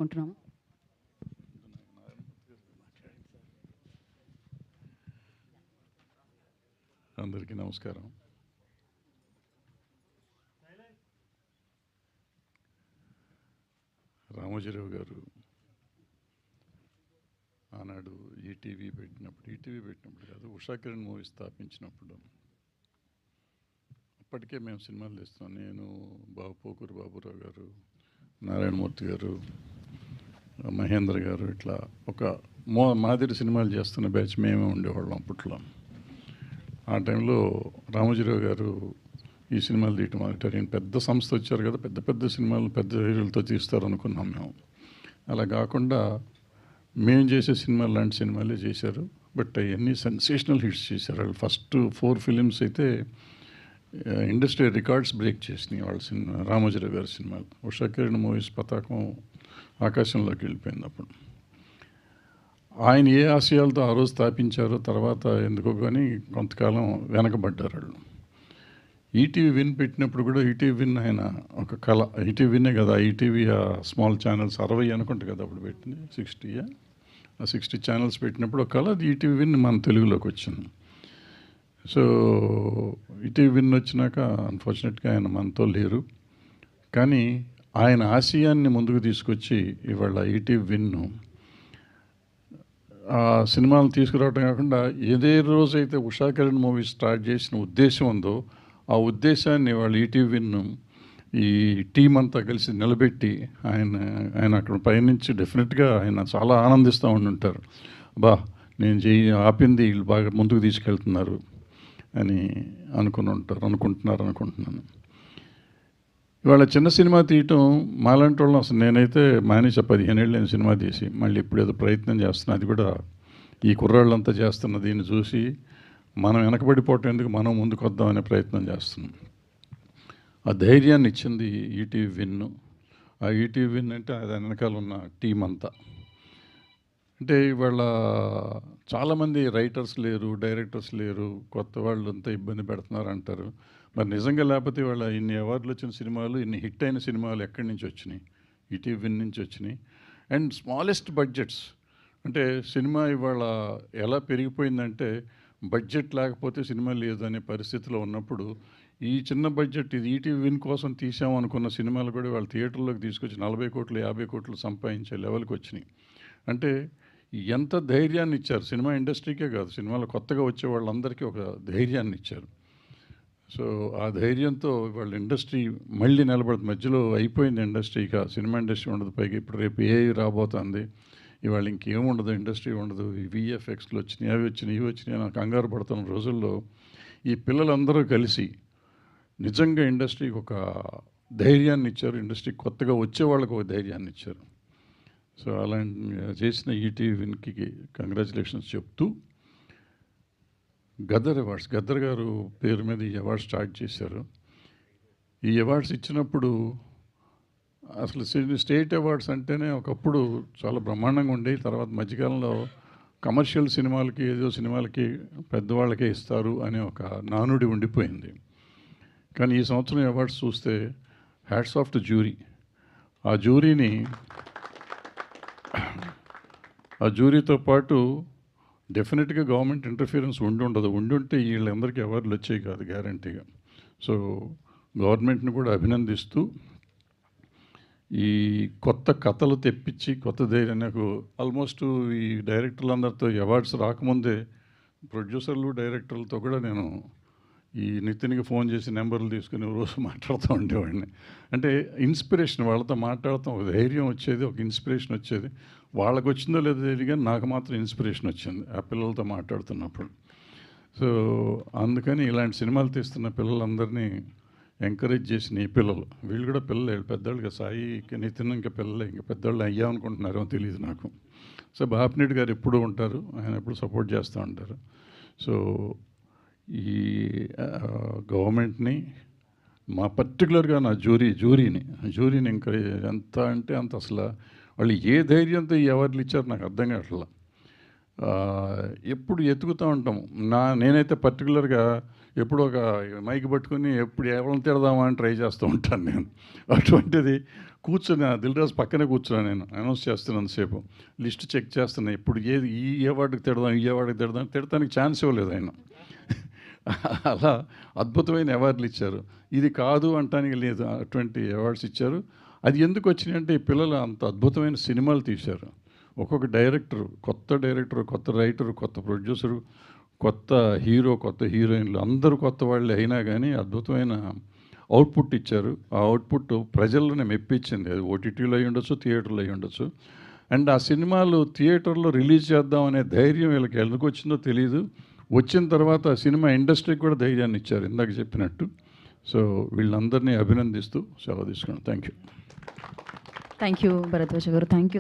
కోరుకుంటున్నాము. అందరికీ నమస్కారం. రామోజీరావు గారు ఆనాడు ఈటీవీ పెట్టినప్పుడు కాదు, ఉషా కిరణ్ మూవీ స్థాపించినప్పుడు అప్పటికే మేము సినిమాలు తీస్తాం. నేను, పోకూరు బాబురావు గారు, నారాయణమూర్తి గారు, మహేంద్ర గారు, ఇట్లా ఒక మాదిరి సినిమాలు చేస్తున్న బ్యాచ్ మేమే ఉండేవాళ్ళం అప్పట్లో. ఆ టైంలో రామోజీరావు గారు ఈ సినిమాలు తీయటం మొదలెట్టారు. ఈయన పెద్ద సంస్థ వచ్చారు కదా, పెద్ద పెద్ద సినిమాలు పెద్ద హీరోలతో తీస్తారు అనుకున్నాం మేము. అలా కాకుండా మేము చేసే సినిమాలు లాంటి సినిమాలే చేశారు. బట్ అవన్నీ సెన్సేషనల్ హిట్స్ చేశారు. వాళ్ళు ఫస్ట్ 4 ఫిలిమ్స్ అయితే ఇండస్ట్రీ రికార్డ్స్ బ్రేక్ చేసినాయి వాళ్ళ సినిమా, రామోజీరావు గారి సినిమాలు. ఉషా కిరణ్ మూవీస్ పతాకం ఆకాశంలోకి వెళ్ళిపోయింది అప్పుడు. ఆయన ఏ ఆశయాలతో ఆ రోజు స్థాపించారో తర్వాత ఎందుకో కానీ కొంతకాలం వెనకబడ్డారు వాళ్ళు. ఈటీవీ విన్ పెట్టినప్పుడు కూడా ఈటీవీ విన్ ఆయన ఒక కళ. ఈటీవీ విన్నే కదా, ఈటీవీ స్మాల్ ఛానల్స్ 60 అనుకుంటా కదా అప్పుడు పెట్టింది, 60 ఛానల్స్ పెట్టినప్పుడు ఒక కళ. అది ఈటీవీ విన్ మన తెలుగులోకి వచ్చింది. సో ఈటీవీ విన్ వచ్చినాక అన్ఫార్చునేట్గా ఆయన మనతో లేరు. కానీ ఆయన ఆశయాన్ని ముందుకు తీసుకొచ్చి ఇవాళ ఈటీవీ విన్ను ఆ సినిమాలు తీసుకురావడం కాకుండా ఏదే రోజైతే ఉషా కిరణ్ మూవీ స్టార్ట్ చేసిన ఉద్దేశం ఉందో ఆ ఉద్దేశాన్ని వాళ్ళు ఈటీవీ విన్ను ఈ టీం అంతా కలిసి నిలబెట్టి ఆయన అక్కడ పైనుంచి డెఫినెట్గా ఆయన చాలా ఆనందిస్తూ ఉండుంటారు. నేను ఆపింది వీళ్ళు బాగా ముందుకు తీసుకెళ్తున్నారు అని అనుకుంటున్నాను. ఇవాళ చిన్న సినిమా తీయటం మాలాంటి వాళ్ళం అసలు నేనైతే మానేసా. 15 ఏళ్ళు నేను సినిమా తీసి మళ్ళీ ఇప్పుడు ఏదో ప్రయత్నం చేస్తున్నా. అది కూడా ఈ కుర్రాళ్ళంతా చేస్తున్న దీన్ని చూసి మనం వెనకబడిపోవటం ఎందుకు, మనం ముందుకు వద్దామనే ప్రయత్నం చేస్తున్నాం. ఆ ధైర్యాన్ని ఇచ్చింది ఈటీవీ విన్ను. ఆ ఈటీవీ విన్ అంటే దాని వెనకాల ఉన్న టీం అంతా. అంటే ఇవాళ చాలామంది రైటర్స్ లేరు, డైరెక్టర్స్ లేరు, కొత్త వాళ్ళు అంతా ఇబ్బంది పెడుతున్నారు అంటారు. మరి నిజంగా లేకపోతే ఇవాళ ఇన్ని అవార్డులు వచ్చిన సినిమాలు, ఇన్ని హిట్ అయిన సినిమాలు ఎక్కడి నుంచి వచ్చినాయి? ఈటీవీ విన్ నుంచి వచ్చినాయి. And smallest budgets. అంటే సినిమా ఇవాళ ఎలా పెరిగిపోయిందంటే బడ్జెట్ లేకపోతే సినిమా లేదు అనే పరిస్థితిలో ఉన్నప్పుడు ఈ చిన్న బడ్జెట్ ఇది ఈటీవీ విన్ కోసం తీసామనుకున్న సినిమాలు కూడా వాళ్ళ థియేటర్లోకి తీసుకొచ్చి 40 కోట్లు 50 కోట్లు సంపాదించే లెవెల్కి వచ్చినాయి. అంటే ఎంత ధైర్యాన్ని ఇచ్చారు సినిమా ఇండస్ట్రీకే కాదు, సినిమాలు కొత్తగా వచ్చే వాళ్ళందరికీ ఒక ధైర్యాన్ని ఇచ్చారు. సో ఆ ధైర్యంతో వాళ్ళ ఇండస్ట్రీ మళ్ళీ నిలబడుతుంది. మధ్యలో అయిపోయింది ఇండస్ట్రీ, ఇక సినిమా ఇండస్ట్రీ ఉండదు. పైగా ఇప్పుడు రేపు ఏఐ రాబోతుంది, ఇవాళ ఇంకేముండదు, ఇండస్ట్రీ ఉండదు. ఈ విఎఫ్ఎక్స్లు వచ్చినాయి, అవి వచ్చినాయి, ఇవి వచ్చినాయి, నాకు కంగారు పడుతున్న రోజుల్లో ఈ పిల్లలందరూ కలిసి నిజంగా ఇండస్ట్రీకి ఒక ధైర్యాన్ని ఇచ్చారు. ఇండస్ట్రీ కొత్తగా వచ్చే వాళ్ళకు ఒక ధైర్యాన్ని ఇచ్చారు. సో అలాంటి చేసిన ఈటీవీ విన్కి కంగ్రాచులేషన్స్ చెప్తూ, గద్దర్ గారు పేరు మీద ఈ అవార్డు స్టార్ట్ చేశారు. ఈ అవార్డ్స్ ఇచ్చినప్పుడు అసలు స్టేట్ అవార్డ్స్ అంటేనే ఒకప్పుడు చాలా బ్రహ్మాండంగా ఉండేవి. తర్వాత మధ్యకాలంలో కమర్షియల్ సినిమాలకి, ఏదో సినిమాలకి పెద్దవాళ్ళకే ఇస్తారు అనే ఒక నానుడి ఉండిపోయింది. కానీ ఈ సంవత్సరం అవార్డ్స్ చూస్తే హ్యాట్స్ ఆఫ్ టు జ్యూరీ. ఆ జ్యూరీతో పాటు డెఫినెట్గా గవర్నమెంట్ ఇంటర్ఫియరెన్స్ ఉండుంటే వీళ్ళందరికీ అవార్డులు వచ్చాయి కాదు గ్యారంటీగా. సో గవర్నమెంట్ని కూడా అభినందిస్తూ ఈ కొత్త కథలు తెప్పించి కొత్త ధైర్యం, నాకు ఆల్మోస్ట్ ఈ డైరెక్టర్లందరితో అవార్డ్స్ రాకముందే ప్రొడ్యూసర్లు డైరెక్టర్లతో కూడా నేను ఈ నితిన్కి ఫోన్ చేసి నెంబర్లు తీసుకుని రోజు మాట్లాడుతూ ఉండేవాడిని. అంటే ఇన్స్పిరేషన్, వాళ్ళతో మాట్లాడతాం, ఒక ధైర్యం వచ్చేది, ఒక ఇన్స్పిరేషన్ వచ్చేది. వాళ్ళకు వచ్చిందో లేదో తెలియదు కానీ నాకు మాత్రం ఇన్స్పిరేషన్ వచ్చింది ఆ పిల్లలతో మాట్లాడుతున్నప్పుడు. సో అందుకని ఇలాంటి సినిమాలు తీస్తున్న పిల్లలందరినీ ఎంకరేజ్ చేసిన ఈ పిల్లలు, వీళ్ళు కూడా పిల్లలే, పెద్దవాళ్ళుగా సాయి నితిన్ ఇంకా పిల్లలే, ఇంకా పెద్దవాళ్ళు అయ్యామనుకుంటున్నారో తెలియదు నాకు. సో బాపినెట్ గారు ఎప్పుడూ ఉంటారు, ఆయన ఎప్పుడు సపోర్ట్ చేస్తూ ఉంటారు. సో ఈ గవర్నమెంట్ని మా పర్టికులర్గా నా జ్యూరీని ఇంకా ఎంత అంటే అంత, అసలు వాళ్ళు ఏ ధైర్యంతో ఈ అవార్డులు ఇచ్చారు నాకు అర్థం కావట్లా. ఎప్పుడు ఎతుకుతూ ఉంటాం. నేనైతే పర్టికులర్గా ఎప్పుడు ఒక మైక్ పట్టుకుని ఎప్పుడు ఎవరిని తిడదామా అని ట్రై చేస్తూ ఉంటాను నేను. అటువంటిది కూర్చొని దిల్ రాజు పక్కనే కూర్చున్నాను, నేను అనౌన్స్ చేస్తున్నంతసేపు లిస్ట్ చెక్ చేస్తున్నా, ఇప్పుడు ఏది ఈ అవార్డుకి తిడదాం, ఈ అవార్డుకి తిడదాం, తిడటానికి ఛాన్స్ ఇవ్వలేదు ఆయన. అలా అద్భుతమైన అవార్డులు ఇచ్చారు. ఇది కాదు అంటానికి లేదు, అటువంటి అవార్డ్స్ ఇచ్చారు. అది ఎందుకు వచ్చినాయంటే ఈ పిల్లలు అంత అద్భుతమైన సినిమాలు తీశారు. ఒక్కొక్క డైరెక్టరు, కొత్త రైటరు, కొత్త ప్రొడ్యూసరు, కొత్త హీరో, కొత్త హీరోయిన్లు అందరూ కొత్త వాళ్ళే అయినా కానీ అద్భుతమైన అవుట్పుట్ ఇచ్చారు. ఆ అవుట్పుట్ ప్రజల్లోనే మెప్పించింది. అది ఓటీటీలో అయి ఉండొచ్చు, థియేటర్లో అయి ఉండొచ్చు. అండ్ ఆ సినిమాలు థియేటర్లో రిలీజ్ చేద్దాం అనే ధైర్యం వీళ్ళకి ఎందుకు వచ్చిందో తెలియదు. వచ్చిన తర్వాత సినిమా ఇండస్ట్రీకి కూడా ధైర్యాన్ని ఇచ్చారు, ఇందాక చెప్పినట్టు. సో వీళ్ళందరినీ అభినందిస్తూ సెలవు తీసుకున్నాను. Thank you. Thank you Bharadwaj garu. Thank you.